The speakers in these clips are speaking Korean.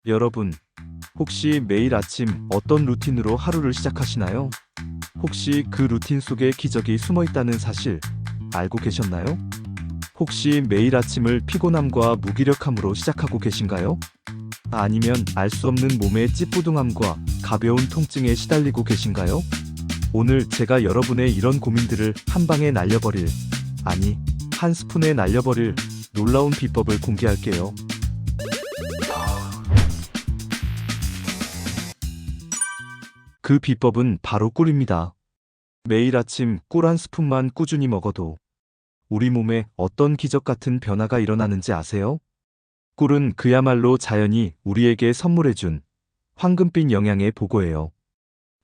여러분, 혹시 매일 아침 어떤 루틴으로 하루를 시작하시나요? 혹시 그 루틴 속에 기적이 숨어 있다는 사실 알고 계셨나요? 혹시 매일 아침을 피곤함과 무기력함으로 시작하고 계신가요? 아니면 알 수 없는 몸의 찌뿌둥함과 가벼운 통증에 시달리고 계신가요? 오늘 제가 여러분의 이런 고민들을 한 방에 날려버릴, 아니, 한 스푼에 날려버릴 놀라운 비법을 공개할게요. 그 비법은 바로 꿀입니다. 매일 아침 꿀 한 스푼만 꾸준히 먹어도 우리 몸에 어떤 기적 같은 변화가 일어나는지 아세요? 꿀은 그야말로 자연이 우리에게 선물해준 황금빛 영양의 보고예요.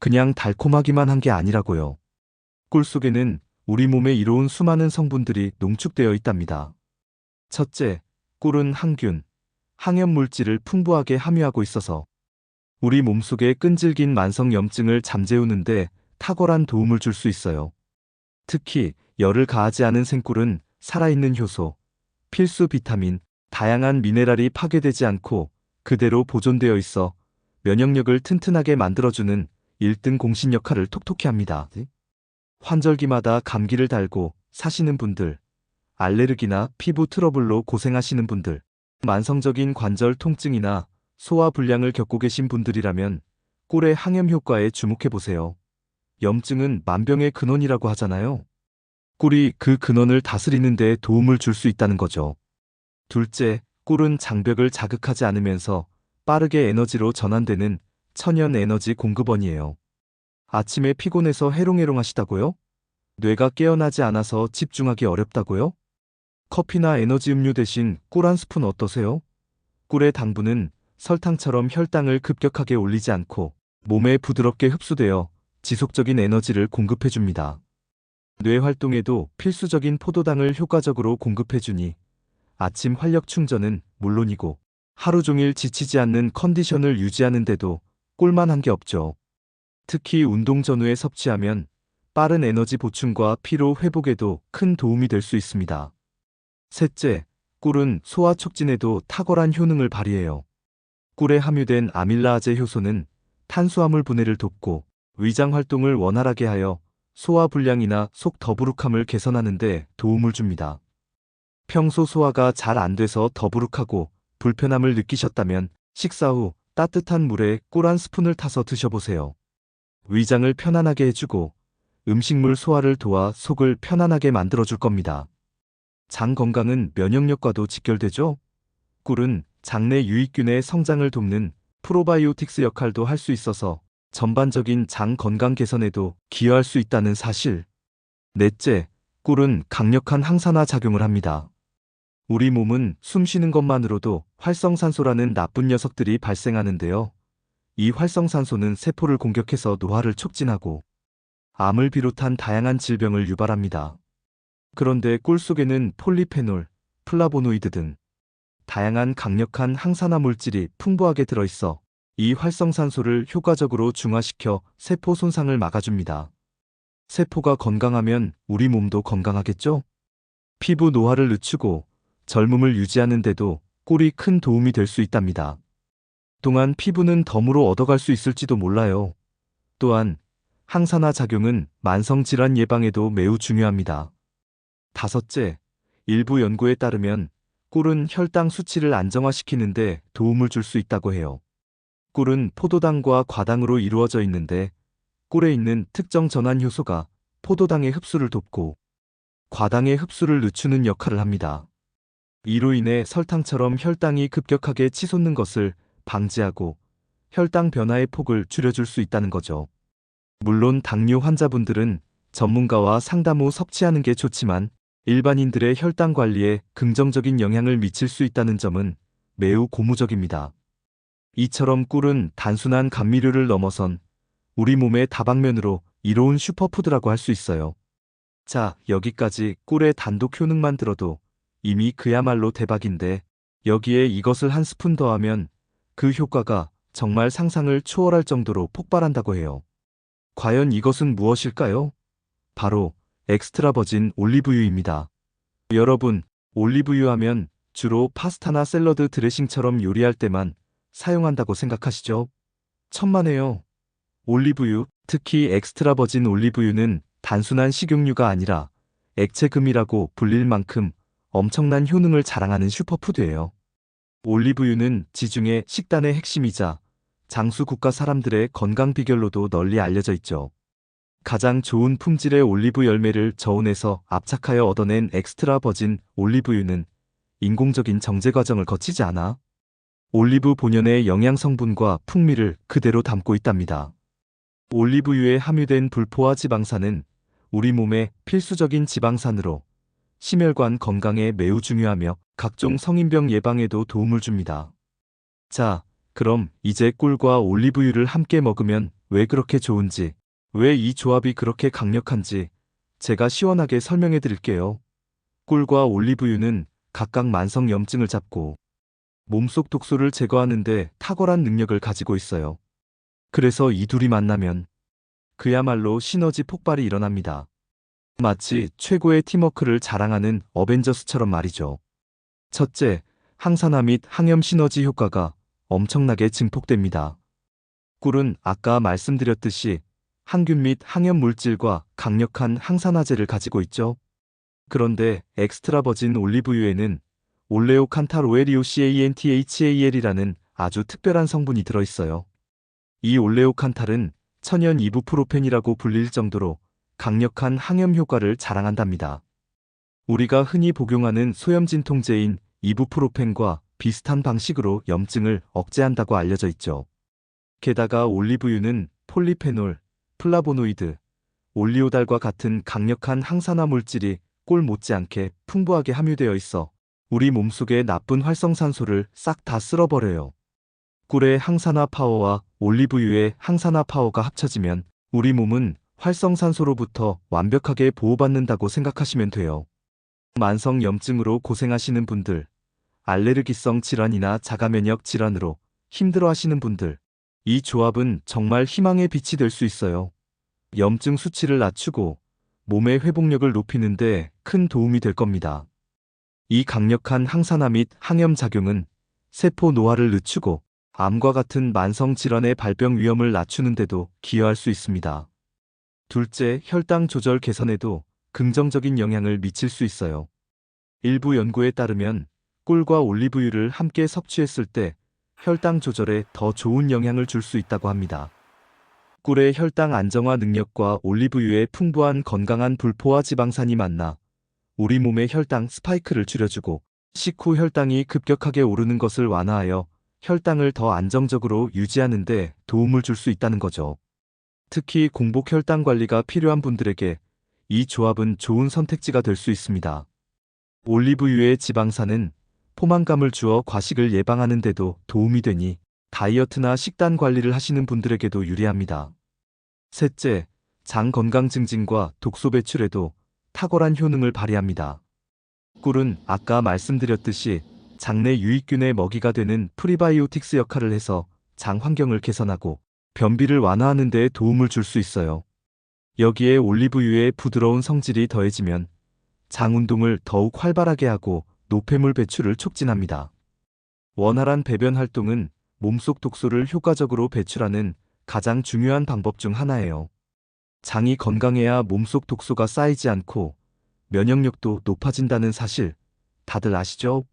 그냥 달콤하기만 한 게 아니라고요. 꿀 속에는 우리 몸에 이로운 수많은 성분들이 농축되어 있답니다. 첫째, 꿀은 항균, 항염물질을 풍부하게 함유하고 있어서 우리 몸속의 끈질긴 만성 염증을 잠재우는데 탁월한 도움을 줄 수 있어요. 특히 열을 가하지 않은 생꿀은 살아있는 효소, 필수 비타민, 다양한 미네랄이 파괴되지 않고 그대로 보존되어 있어 면역력을 튼튼하게 만들어주는 1등 공신 역할을 톡톡히 합니다. 환절기마다 감기를 달고 사시는 분들, 알레르기나 피부 트러블로 고생하시는 분들, 만성적인 관절 통증이나 소화 불량을 겪고 계신 분들이라면 꿀의 항염 효과에 주목해 보세요. 염증은 만병의 근원이라고 하잖아요. 꿀이 그 근원을 다스리는 데 도움을 줄 수 있다는 거죠. 둘째, 꿀은 장벽을 자극하지 않으면서 빠르게 에너지로 전환되는 천연 에너지 공급원이에요. 아침에 피곤해서 해롱해롱 하시다고요? 뇌가 깨어나지 않아서 집중하기 어렵다고요? 커피나 에너지 음료 대신 꿀 한 스푼 어떠세요? 꿀의 당분은 설탕처럼 혈당을 급격하게 올리지 않고 몸에 부드럽게 흡수되어 지속적인 에너지를 공급해줍니다. 뇌 활동에도 필수적인 포도당을 효과적으로 공급해주니 아침 활력 충전은 물론이고 하루 종일 지치지 않는 컨디션을 유지하는 데도 꿀만한 게 없죠. 특히 운동 전후에 섭취하면 빠른 에너지 보충과 피로 회복에도 큰 도움이 될 수 있습니다. 셋째, 꿀은 소화 촉진에도 탁월한 효능을 발휘해요. 꿀에 함유된 아밀라아제 효소는 탄수화물 분해를 돕고 위장 활동을 원활하게 하여 소화 불량이나 속 더부룩함을 개선하는 데 도움을 줍니다. 평소 소화가 잘 안 돼서 더부룩하고 불편함을 느끼셨다면 식사 후 따뜻한 물에 꿀 한 스푼을 타서 드셔보세요. 위장을 편안하게 해주고 음식물 소화를 도와 속을 편안하게 만들어줄 겁니다. 장 건강은 면역력과도 직결되죠? 꿀은 장내 유익균의 성장을 돕는 프로바이오틱스 역할도 할 수 있어서 전반적인 장 건강 개선에도 기여할 수 있다는 사실. 넷째, 꿀은 강력한 항산화 작용을 합니다. 우리 몸은 숨 쉬는 것만으로도 활성산소라는 나쁜 녀석들이 발생하는데요. 이 활성산소는 세포를 공격해서 노화를 촉진하고 암을 비롯한 다양한 질병을 유발합니다. 그런데 꿀 속에는 폴리페놀, 플라보노이드 등 다양한 강력한 항산화 물질이 풍부하게 들어있어 이 활성산소를 효과적으로 중화시켜 세포 손상을 막아줍니다. 세포가 건강하면 우리 몸도 건강하겠죠? 피부 노화를 늦추고 젊음을 유지하는 데도 꿀이 큰 도움이 될 수 있답니다. 또한 피부는 덤으로 얻어갈 수 있을지도 몰라요. 또한 항산화 작용은 만성질환 예방에도 매우 중요합니다. 다섯째, 일부 연구에 따르면 꿀은 혈당 수치를 안정화시키는 데 도움을 줄 수 있다고 해요. 꿀은 포도당과 과당으로 이루어져 있는데 꿀에 있는 특정 전환 효소가 포도당의 흡수를 돕고 과당의 흡수를 늦추는 역할을 합니다. 이로 인해 설탕처럼 혈당이 급격하게 치솟는 것을 방지하고 혈당 변화의 폭을 줄여줄 수 있다는 거죠. 물론 당뇨 환자분들은 전문가와 상담 후 섭취하는 게 좋지만 일반인들의 혈당 관리에 긍정적인 영향을 미칠 수 있다는 점은 매우 고무적입니다. 이처럼 꿀은 단순한 감미료를 넘어선 우리 몸의 다방면으로 이로운 슈퍼푸드라고 할 수 있어요. 자, 여기까지 꿀의 단독 효능만 들어도 이미 그야말로 대박인데 여기에 이것을 한 스푼 더하면 그 효과가 정말 상상을 초월할 정도로 폭발한다고 해요. 과연 이것은 무엇일까요? 바로 엑스트라 버진 올리브유입니다. 여러분, 올리브유 하면 주로 파스타나 샐러드 드레싱처럼 요리할 때만 사용한다고 생각하시죠? 천만에요. 올리브유, 특히 엑스트라 버진 올리브유는 단순한 식용유가 아니라 액체금이라고 불릴 만큼 엄청난 효능을 자랑하는 슈퍼푸드예요. 올리브유는 지중해 식단의 핵심이자 장수 국가 사람들의 건강 비결로도 널리 알려져 있죠. 가장 좋은 품질의 올리브 열매를 저온에서 압착하여 얻어낸 엑스트라 버진 올리브유는 인공적인 정제 과정을 거치지 않아 올리브 본연의 영양 성분과 풍미를 그대로 담고 있답니다. 올리브유에 함유된 불포화 지방산은 우리 몸의 필수적인 지방산으로 심혈관 건강에 매우 중요하며 각종 성인병 예방에도 도움을 줍니다. 자, 그럼 이제 꿀과 올리브유를 함께 먹으면 왜 그렇게 좋은지, 왜 이 조합이 그렇게 강력한지 제가 시원하게 설명해 드릴게요. 꿀과 올리브유는 각각 만성 염증을 잡고 몸속 독소를 제거하는데 탁월한 능력을 가지고 있어요. 그래서 이 둘이 만나면 그야말로 시너지 폭발이 일어납니다. 마치 최고의 팀워크를 자랑하는 어벤져스처럼 말이죠. 첫째, 항산화 및 항염 시너지 효과가 엄청나게 증폭됩니다. 꿀은 아까 말씀드렸듯이 항균 및 항염 물질과 강력한 항산화제를 가지고 있죠. 그런데 엑스트라 버진 올리브유에는 올레오칸탈 OLEOCANTHAL이라는 아주 특별한 성분이 들어있어요. 이 올레오칸탈은 천연 이부프로펜이라고 불릴 정도로 강력한 항염 효과를 자랑한답니다. 우리가 흔히 복용하는 소염진통제인 이부프로펜과 비슷한 방식으로 염증을 억제한다고 알려져 있죠. 게다가 올리브유는 폴리페놀, 플라보노이드, 올리오달과 같은 강력한 항산화 물질이 꿀 못지않게 풍부하게 함유되어 있어 우리 몸속의 나쁜 활성산소를 싹 다 쓸어버려요. 꿀의 항산화 파워와 올리브유의 항산화 파워가 합쳐지면 우리 몸은 활성산소로부터 완벽하게 보호받는다고 생각하시면 돼요. 만성 염증으로 고생하시는 분들, 알레르기성 질환이나 자가면역 질환으로 힘들어하시는 분들, 이 조합은 정말 희망의 빛이 될 수 있어요. 염증 수치를 낮추고 몸의 회복력을 높이는 데 큰 도움이 될 겁니다. 이 강력한 항산화 및 항염 작용은 세포 노화를 늦추고 암과 같은 만성 질환의 발병 위험을 낮추는 데도 기여할 수 있습니다. 둘째, 혈당 조절 개선에도 긍정적인 영향을 미칠 수 있어요. 일부 연구에 따르면 꿀과 올리브유를 함께 섭취했을 때 혈당 조절에 더 좋은 영향을 줄 수 있다고 합니다. 꿀의 혈당 안정화 능력과 올리브유의 풍부한 건강한 불포화 지방산이 만나 우리 몸의 혈당 스파이크를 줄여주고 식후 혈당이 급격하게 오르는 것을 완화하여 혈당을 더 안정적으로 유지하는 데 도움을 줄 수 있다는 거죠. 특히 공복 혈당 관리가 필요한 분들에게 이 조합은 좋은 선택지가 될 수 있습니다. 올리브유의 지방산은 포만감을 주어 과식을 예방하는 데도 도움이 되니 다이어트나 식단 관리를 하시는 분들에게도 유리합니다. 셋째, 장 건강 증진과 독소 배출에도 탁월한 효능을 발휘합니다. 꿀은 아까 말씀드렸듯이 장내 유익균의 먹이가 되는 프리바이오틱스 역할을 해서 장 환경을 개선하고 변비를 완화하는 데 도움을 줄 수 있어요. 여기에 올리브유의 부드러운 성질이 더해지면 장 운동을 더욱 활발하게 하고 노폐물 배출을 촉진합니다. 원활한 배변 활동은 몸속 독소를 효과적으로 배출하는 가장 중요한 방법 중 하나예요. 장이 건강해야 몸속 독소가 쌓이지 않고 면역력도 높아진다는 사실 다들 아시죠?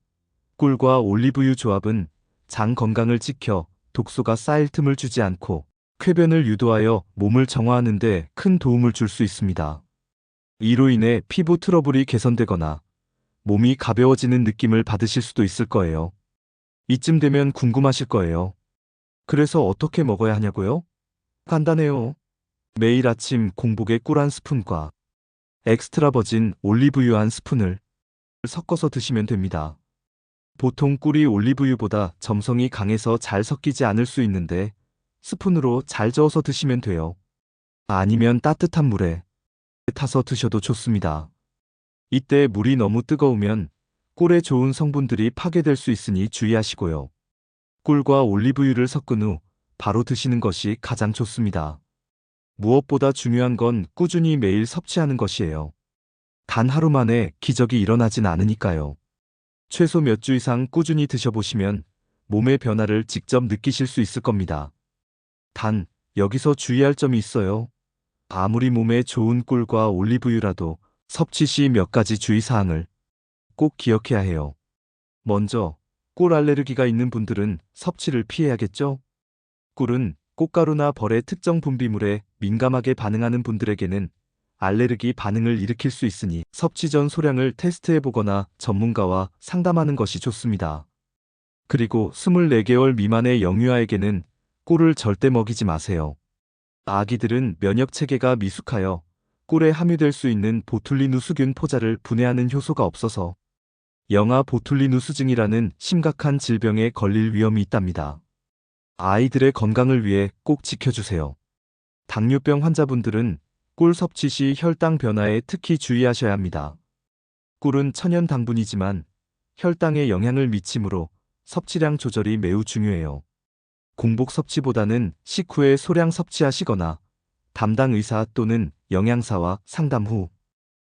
꿀과 올리브유 조합은 장 건강을 지켜 독소가 쌓일 틈을 주지 않고 쾌변을 유도하여 몸을 정화하는 데 큰 도움을 줄 수 있습니다. 이로 인해 피부 트러블이 개선되거나 몸이 가벼워지는 느낌을 받으실 수도 있을 거예요. 이쯤 되면 궁금하실 거예요. 그래서 어떻게 먹어야 하냐고요? 간단해요. 매일 아침 공복에 꿀 한 스푼과 엑스트라 버진 올리브유 한 스푼을 섞어서 드시면 됩니다. 보통 꿀이 올리브유보다 점성이 강해서 잘 섞이지 않을 수 있는데 스푼으로 잘 저어서 드시면 돼요. 아니면 따뜻한 물에 타서 드셔도 좋습니다. 이때 물이 너무 뜨거우면 꿀에 좋은 성분들이 파괴될 수 있으니 주의하시고요. 꿀과 올리브유를 섞은 후 바로 드시는 것이 가장 좋습니다. 무엇보다 중요한 건 꾸준히 매일 섭취하는 것이에요. 단 하루 만에 기적이 일어나진 않으니까요. 최소 몇 주 이상 꾸준히 드셔보시면 몸의 변화를 직접 느끼실 수 있을 겁니다. 단, 여기서 주의할 점이 있어요. 아무리 몸에 좋은 꿀과 올리브유라도 섭취 시 몇 가지 주의사항을 꼭 기억해야 해요. 먼저, 꿀 알레르기가 있는 분들은 섭취를 피해야겠죠? 꿀은 꽃가루나 벌의 특정 분비물에 민감하게 반응하는 분들에게는 알레르기 반응을 일으킬 수 있으니 섭취 전 소량을 테스트해보거나 전문가와 상담하는 것이 좋습니다. 그리고 24개월 미만의 영유아에게는 꿀을 절대 먹이지 마세요. 아기들은 면역 체계가 미숙하여 꿀에 함유될 수 있는 보툴리누스균 포자를 분해하는 효소가 없어서 영아 보툴리누스증이라는 심각한 질병에 걸릴 위험이 있답니다. 아이들의 건강을 위해 꼭 지켜주세요. 당뇨병 환자분들은 꿀 섭취 시 혈당 변화에 특히 주의하셔야 합니다. 꿀은 천연 당분이지만 혈당에 영향을 미치므로 섭취량 조절이 매우 중요해요. 공복 섭취보다는 식후에 소량 섭취하시거나 담당 의사 또는 영양사와 상담 후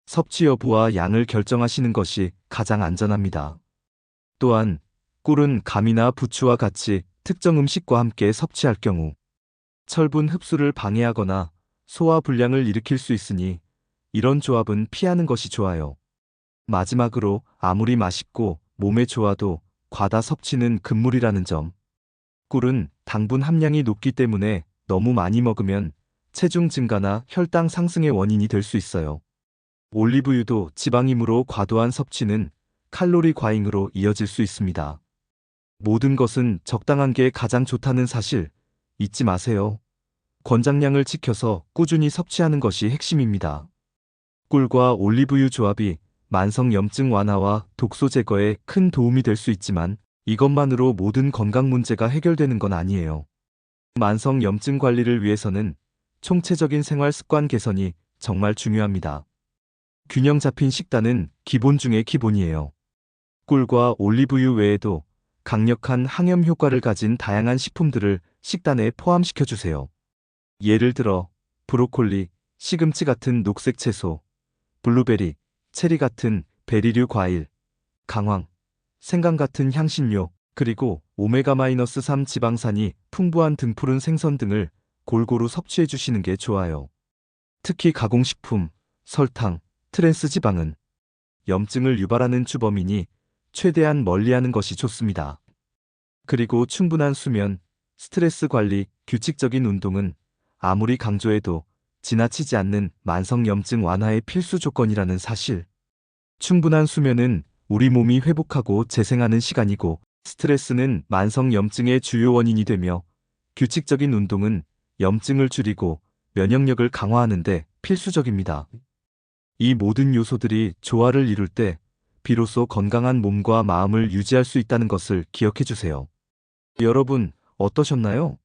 섭취 여부와 양을 결정하시는 것이 가장 안전합니다. 또한 꿀은 감이나 부추와 같이 특정 음식과 함께 섭취할 경우 철분 흡수를 방해하거나 소화 불량을 일으킬 수 있으니 이런 조합은 피하는 것이 좋아요. 마지막으로 아무리 맛있고 몸에 좋아도 과다 섭취는 금물이라는 점. 꿀은 당분 함량이 높기 때문에 너무 많이 먹으면 체중 증가나 혈당 상승의 원인이 될 수 있어요. 올리브유도 지방이므로 과도한 섭취는 칼로리 과잉으로 이어질 수 있습니다. 모든 것은 적당한 게 가장 좋다는 사실 잊지 마세요. 권장량을 지켜서 꾸준히 섭취하는 것이 핵심입니다. 꿀과 올리브유 조합이 만성 염증 완화와 독소 제거에 큰 도움이 될 수 있지만 이것만으로 모든 건강 문제가 해결되는 건 아니에요. 만성 염증 관리를 위해서는 총체적인 생활 습관 개선이 정말 중요합니다. 균형 잡힌 식단은 기본 중의 기본이에요. 꿀과 올리브유 외에도 강력한 항염 효과를 가진 다양한 식품들을 식단에 포함시켜 주세요. 예를 들어 브로콜리, 시금치 같은 녹색 채소, 블루베리, 체리 같은 베리류 과일, 강황, 생강 같은 향신료, 그리고 오메가-3 지방산이 풍부한 등푸른 생선 등을 골고루 섭취해 주시는 게 좋아요. 특히 가공식품, 설탕, 트랜스 지방은 염증을 유발하는 주범이니 최대한 멀리하는 것이 좋습니다. 그리고 충분한 수면, 스트레스 관리, 규칙적인 운동은 아무리 강조해도 지나치지 않는 만성 염증 완화의 필수 조건이라는 사실. 충분한 수면은 우리 몸이 회복하고 재생하는 시간이고 스트레스는 만성 염증의 주요 원인이 되며 규칙적인 운동은 염증을 줄이고 면역력을 강화하는 데 필수적입니다. 이 모든 요소들이 조화를 이룰 때 비로소 건강한 몸과 마음을 유지할 수 있다는 것을 기억해 주세요. 여러분, 어떠셨나요?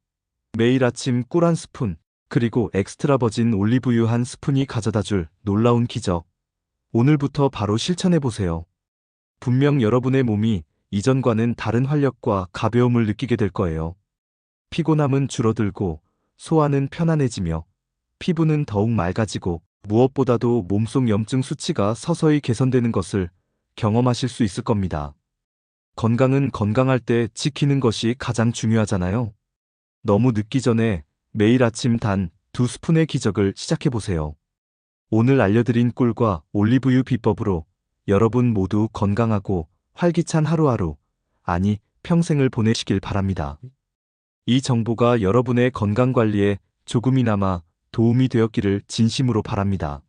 매일 아침 꿀 한 스푼, 그리고 엑스트라 버진 올리브유 한 스푼이 가져다 줄 놀라운 기적. 오늘부터 바로 실천해 보세요. 분명 여러분의 몸이 이전과는 다른 활력과 가벼움을 느끼게 될 거예요. 피곤함은 줄어들고 소화는 편안해지며 피부는 더욱 맑아지고 무엇보다도 몸속 염증 수치가 서서히 개선되는 것을 경험하실 수 있을 겁니다. 건강은 건강할 때 지키는 것이 가장 중요하잖아요. 너무 늦기 전에 매일 아침 단 2스푼의 기적을 시작해보세요. 오늘 알려드린 꿀과 올리브유 비법으로 여러분 모두 건강하고 활기찬 하루하루, 아니 평생을 보내시길 바랍니다. 이 정보가 여러분의 건강관리에 조금이나마 도움이 되었기를 진심으로 바랍니다.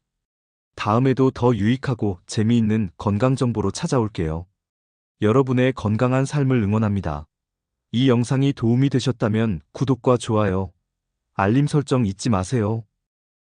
다음에도 더 유익하고 재미있는 건강정보로 찾아올게요. 여러분의 건강한 삶을 응원합니다. 이 영상이 도움이 되셨다면 구독과 좋아요, 알림 설정 잊지 마세요.